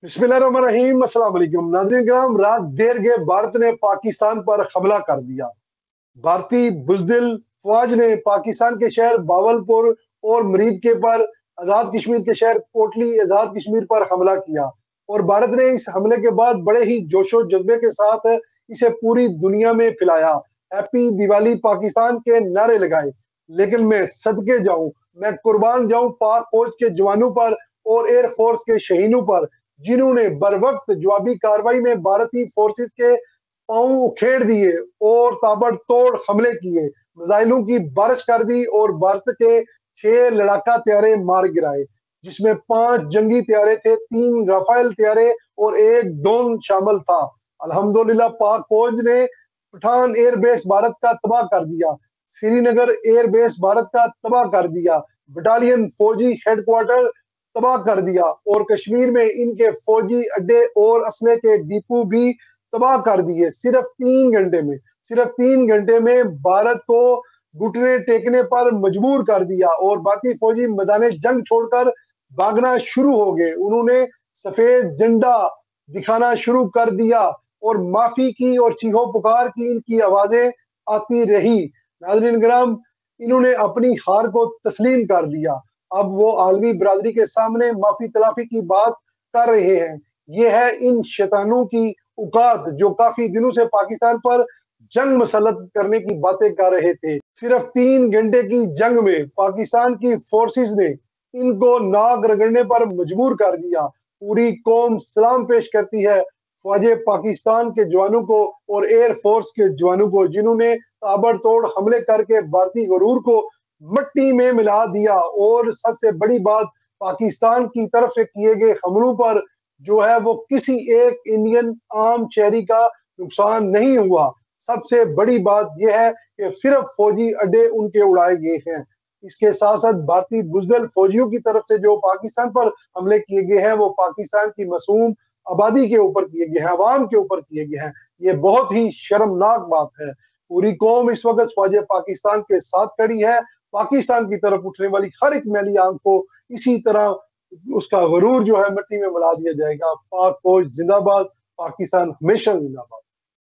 बिस्मिल्लाहिर्रहमानिर्रहीम। अस्सलाम वालेकुम नाज़रीन किराम। रात देर के भारत ने पाकिस्तान पर हमला कर दिया। भारतीय बुजदिल फौज ने पाकिस्तान के शहर बावलपुर और मरीद के पर आज़ाद कश्मीर के शहर कोटली आज़ाद कश्मीर पर हमला किया और भारत ने इस हमले के बाद बड़े ही जोशो जज्बे के साथ इसे पूरी दुनिया में फैलाया। हैप्पी दिवाली पाकिस्तान के नारे लगाए। लेकिन मैं सदके जाऊं, मैं कुर्बान जाऊं पाक फौज के जवानों पर और एयरफोर्स के शहीदों पर, जिन्होंने बरवक्त जवाबी कार्रवाई में भारतीय फोर्सेस के पांव उखेड़ दिए और ताबड़तोड़ हमले किए, मिसाइलों की बारिश कर दी और भारत के 6 लड़ाका तैयारे मार गिराए, जिसमें 5 जंगी तैयारे थे, 3 राफेल तैयारे और 1 ड्रोन शामिल था। अल्हम्दुलिल्लाह पाक फौज ने पठान एयरबेस भारत का तबाह कर दिया, श्रीनगर एयरबेस भारत का तबाह कर दिया, बटालियन फौजी हेडक्वार्टर तबाह कर दिया और कश्मीर में इनके फौजी अड्डे और असले के डिपो भी तबाह कर दिए। सिर्फ 3 घंटे में भारत को घुटने टेकने पर मजबूर कर दिया और भारतीय फौजी मैदान जंग छोड़कर भागना शुरू हो गए। उन्होंने सफेद झंडा दिखाना शुरू कर दिया और माफी की और चीखो पुकार की इनकी आवाजें आती रही। नाज़रीन किराम, इन्होंने अपनी हार को तस्लीम कर लिया। अब वो आलमी बरादरी के सामने माफी तलाफी की बात कर रहे हैं। ये है इन शैतानों की औकात जो काफी दिनों से पाकिस्तान पर जंग मसलत करने की बातें कर रहे थे। सिर्फ 3 घंटे की जंग में पाकिस्तान की फोर्सेस ने इनको नाक रगड़ने पर मजबूर कर दिया। पूरी कौम सलाम पेश करती है फौजे पाकिस्तान के जवानों को और एयर फोर्स के जवानों को, जिन्होंने ताबड़तोड़ हमले करके भारतीय गरूर को मिट्टी में मिला दिया। और सबसे बड़ी बात, पाकिस्तान की तरफ से किए गए हमलों पर जो है वो किसी एक इंडियन आम शहरी का नुकसान नहीं हुआ। सबसे बड़ी बात यह है कि सिर्फ फौजी अड्डे उनके उड़ाए गए हैं। इसके साथ साथ भारतीय बुजदल फौजियों की तरफ से जो पाकिस्तान पर हमले किए गए हैं वो पाकिस्तान की मासूम आबादी के ऊपर किए गए हैं, अवाम के ऊपर किए गए हैं। ये बहुत ही शर्मनाक बात है। पूरी कौम इस वक्त फौज पाकिस्तान के साथ खड़ी है। पाकिस्तान की तरफ उठने वाली हर एक मैली आंख को इसी तरह उसका गरूर जो है मिट्टी में मिला दिया जाएगा। पाक फौज जिंदाबाद, पाकिस्तान हमेशा जिंदाबाद।